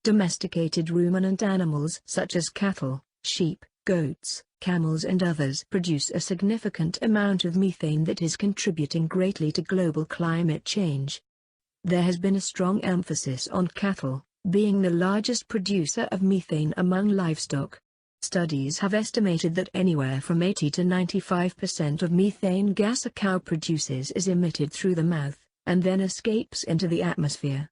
Domesticated ruminant animals such as cattle, sheep, goats, camels and others produce a significant amount of methane that is contributing greatly to global climate change. There has been a strong emphasis on cattle, being the largest producer of methane among livestock. Studies have estimated that anywhere from 80 to 95% of methane gas a cow produces is emitted through the mouth, and then escapes into the atmosphere.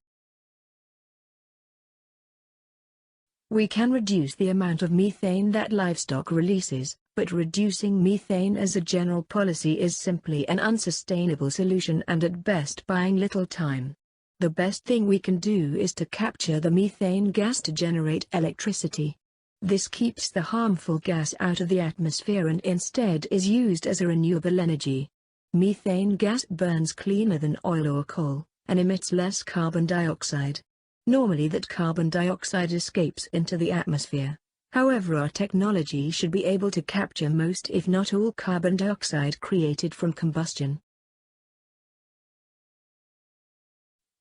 We can reduce the amount of methane that livestock releases, but reducing methane as a general policy is simply an unsustainable solution and at best buying little time. The best thing we can do is to capture the methane gas to generate electricity. This keeps the harmful gas out of the atmosphere and instead is used as a renewable energy. Methane gas burns cleaner than oil or coal, and emits less carbon dioxide. Normally that carbon dioxide escapes into the atmosphere. However, our technology should be able to capture most if not all carbon dioxide created from combustion.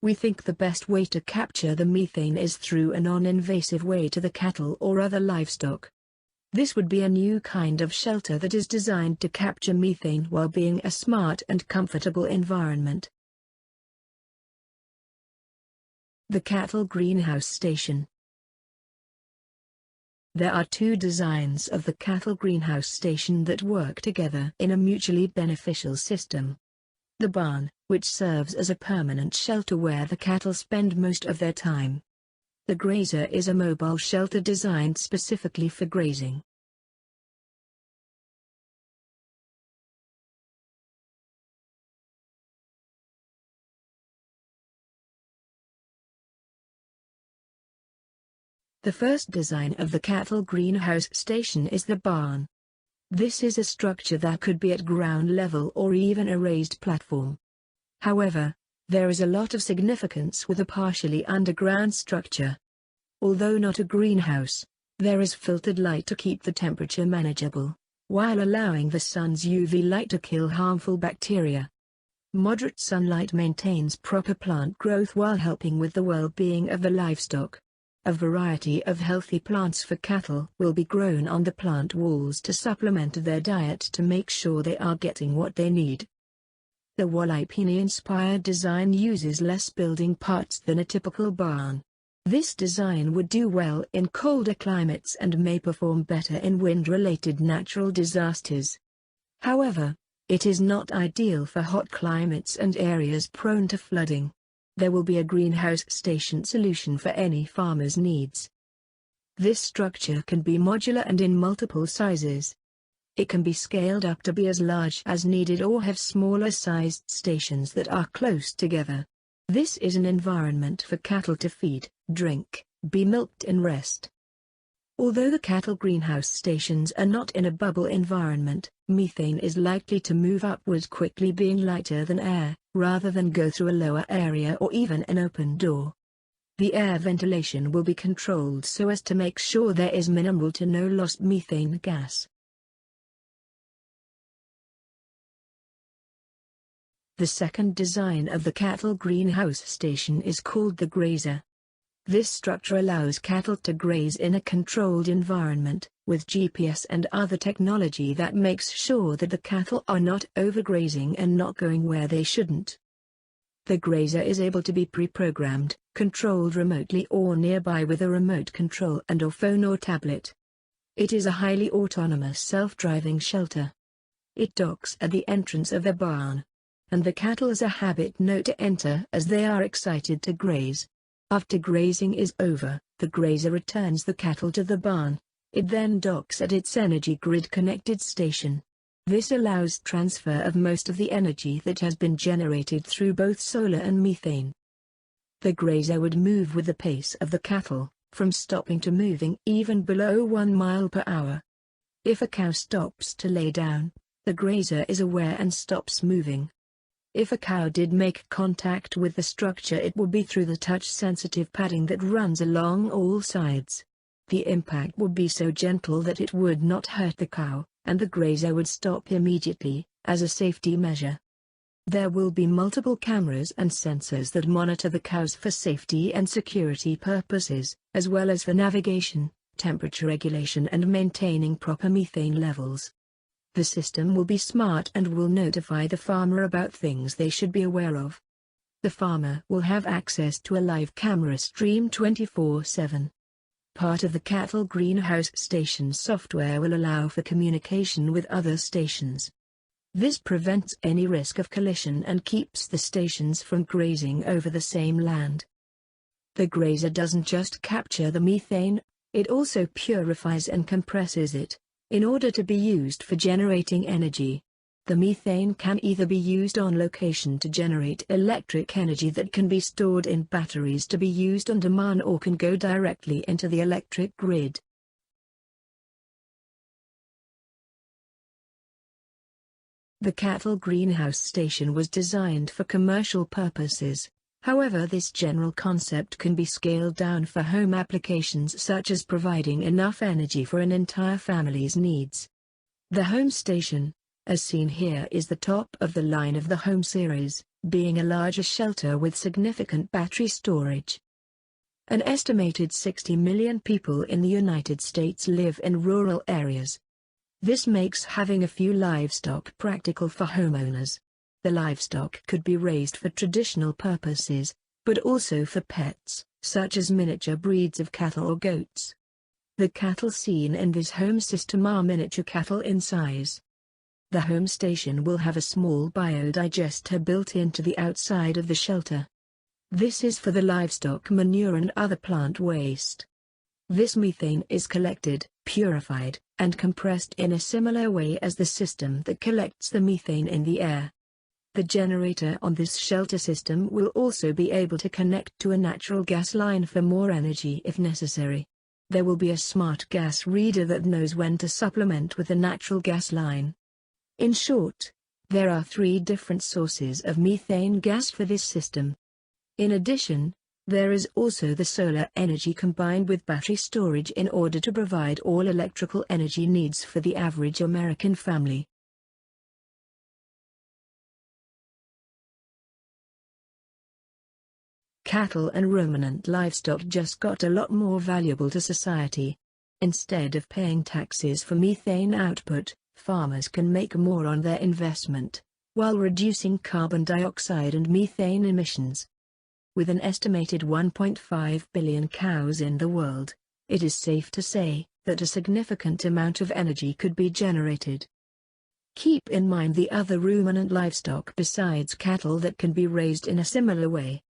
We think the best way to capture the methane is through a non-invasive way to the cattle or other livestock. This would be a new kind of shelter that is designed to capture methane while being a smart and comfortable environment. The cattle greenhouse station. There are two designs of the cattle greenhouse station that work together in a mutually beneficial system. The barn, which serves as a permanent shelter where the cattle spend most of their time. The grazer is a mobile shelter designed specifically for grazing. The first design of the cattle greenhouse station is the barn. This is a structure that could be at ground level or even a raised platform. However, there is a lot of significance with a partially underground structure. Although not a greenhouse, there is filtered light to keep the temperature manageable, while allowing the sun's UV light to kill harmful bacteria. Moderate sunlight maintains proper plant growth while helping with the well-being of the livestock. A variety of healthy plants for cattle will be grown on the plant walls to supplement their diet to make sure they are getting what they need. The Wallipini-inspired design uses less building parts than a typical barn. This design would do well in colder climates and may perform better in wind-related natural disasters. However, it is not ideal for hot climates and areas prone to flooding. There will be a greenhouse station solution for any farmer's needs. This structure can be modular and in multiple sizes. It can be scaled up to be as large as needed or have smaller sized stations that are close together. This is an environment for cattle to feed, drink, be milked and rest. Although the cattle greenhouse stations are not in a bubble environment, methane is likely to move upwards quickly, being lighter than air, rather than go through a lower area or even an open door. The air ventilation will be controlled so as to make sure there is minimal to no lost methane gas. The second design of the cattle greenhouse station is called the grazer. This structure allows cattle to graze in a controlled environment, with GPS and other technology that makes sure that the cattle are not overgrazing and not going where they shouldn't. The grazer is able to be pre-programmed, controlled remotely or nearby with a remote control and/or phone or tablet. It is a highly autonomous self-driving shelter. It docks at the entrance of the barn, and the cattle as a habit know to enter as they are excited to graze. After grazing is over, the grazer returns the cattle to the barn. It then docks at its energy grid-connected station. This allows transfer of most of the energy that has been generated through both solar and methane. The grazer would move with the pace of the cattle, from stopping to moving even below 1 mile per hour. If a cow stops to lay down, the grazer is aware and stops moving. If a cow did make contact with the structure, it will be through the touch-sensitive padding that runs along all sides. The impact would be so gentle that it would not hurt the cow, and the grazer would stop immediately, as a safety measure. There will be multiple cameras and sensors that monitor the cows for safety and security purposes, as well as for navigation, temperature regulation and maintaining proper methane levels. The system will be smart and will notify the farmer about things they should be aware of. The farmer will have access to a live camera stream 24/7. Part of the cattle greenhouse station software will allow for communication with other stations. This prevents any risk of collision and keeps the stations from grazing over the same land. The grazer doesn't just capture the methane, it also purifies and compresses it, in order to be used for generating energy. The methane can either be used on location to generate electric energy that can be stored in batteries to be used on demand or can go directly into the electric grid. The cattle greenhouse station was designed for commercial purposes. However, this general concept can be scaled down for home applications such as providing enough energy for an entire family's needs. The home station, as seen here, is the top of the line of the home series, being a larger shelter with significant battery storage. An estimated 60 million people in the United States live in rural areas. This makes having a few livestock practical for homeowners. The livestock could be raised for traditional purposes, but also for pets, such as miniature breeds of cattle or goats. The cattle seen in this home system are miniature cattle in size. The home station will have a small biodigester built into the outside of the shelter. This is for the livestock manure and other plant waste. This methane is collected, purified, and compressed in a similar way as the system that collects the methane in the air. The generator on this shelter system will also be able to connect to a natural gas line for more energy if necessary. There will be a smart gas reader that knows when to supplement with a natural gas line. In short, there are 3 different sources of methane gas for this system. In addition, there is also the solar energy combined with battery storage in order to provide all electrical energy needs for the average American family. Cattle and ruminant livestock just got a lot more valuable to society. Instead of paying taxes for methane output, farmers can make more on their investment, while reducing carbon dioxide and methane emissions. With an estimated 1.5 billion cows in the world, it is safe to say that a significant amount of energy could be generated. Keep in mind the other ruminant livestock besides cattle that can be raised in a similar way.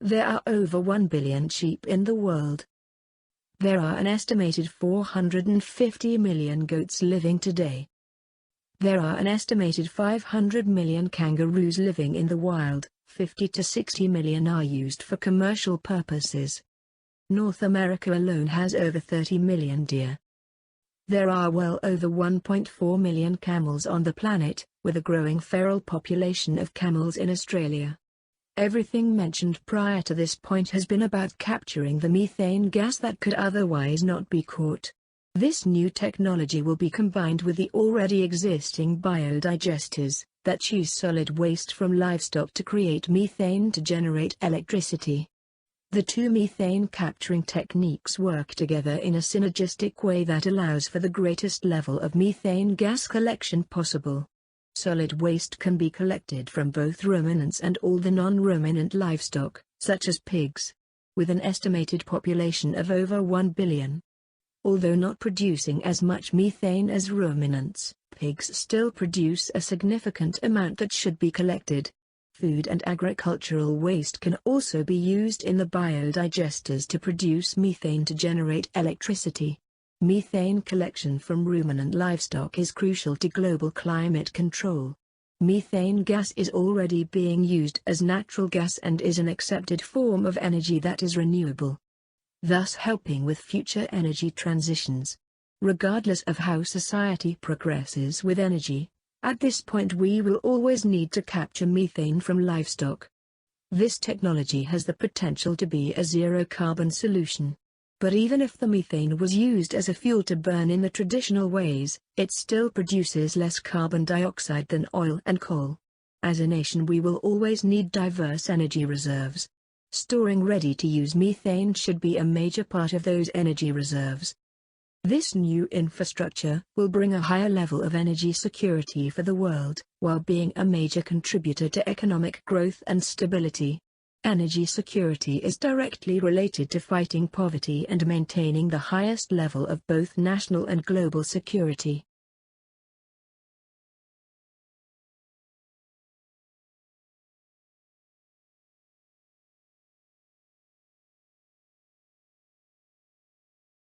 There are over 1 billion sheep in the world. There are an estimated 450 million goats living today. There are an estimated 500 million kangaroos living in the wild. 50 to 60 million are used for commercial purposes. North America alone has over 30 million deer. There are well over 1.4 million camels on the planet, with a growing feral population of camels in Australia. Everything mentioned prior to this point has been about capturing the methane gas that could otherwise not be caught. This new technology will be combined with the already existing biodigesters that use solid waste from livestock to create methane to generate electricity. The 2 methane capturing techniques work together in a synergistic way that allows for the greatest level of methane gas collection possible. Solid waste can be collected from both ruminants and all the non-ruminant livestock, such as pigs, with an estimated population of over 1 billion. Although not producing as much methane as ruminants, pigs still produce a significant amount that should be collected. Food and agricultural waste can also be used in the biodigesters to produce methane to generate electricity. Methane collection from ruminant livestock is crucial to global climate control. Methane gas is already being used as natural gas and is an accepted form of energy that is renewable, thus helping with future energy transitions. Regardless of how society progresses with energy, at this point we will always need to capture methane from livestock. This technology has the potential to be a zero-carbon solution. But even if the methane was used as a fuel to burn in the traditional ways, it still produces less carbon dioxide than oil and coal. As a nation, we will always need diverse energy reserves. Storing ready-to-use methane should be a major part of those energy reserves. This new infrastructure will bring a higher level of energy security for the world, while being a major contributor to economic growth and stability. Energy security is directly related to fighting poverty and maintaining the highest level of both national and global security.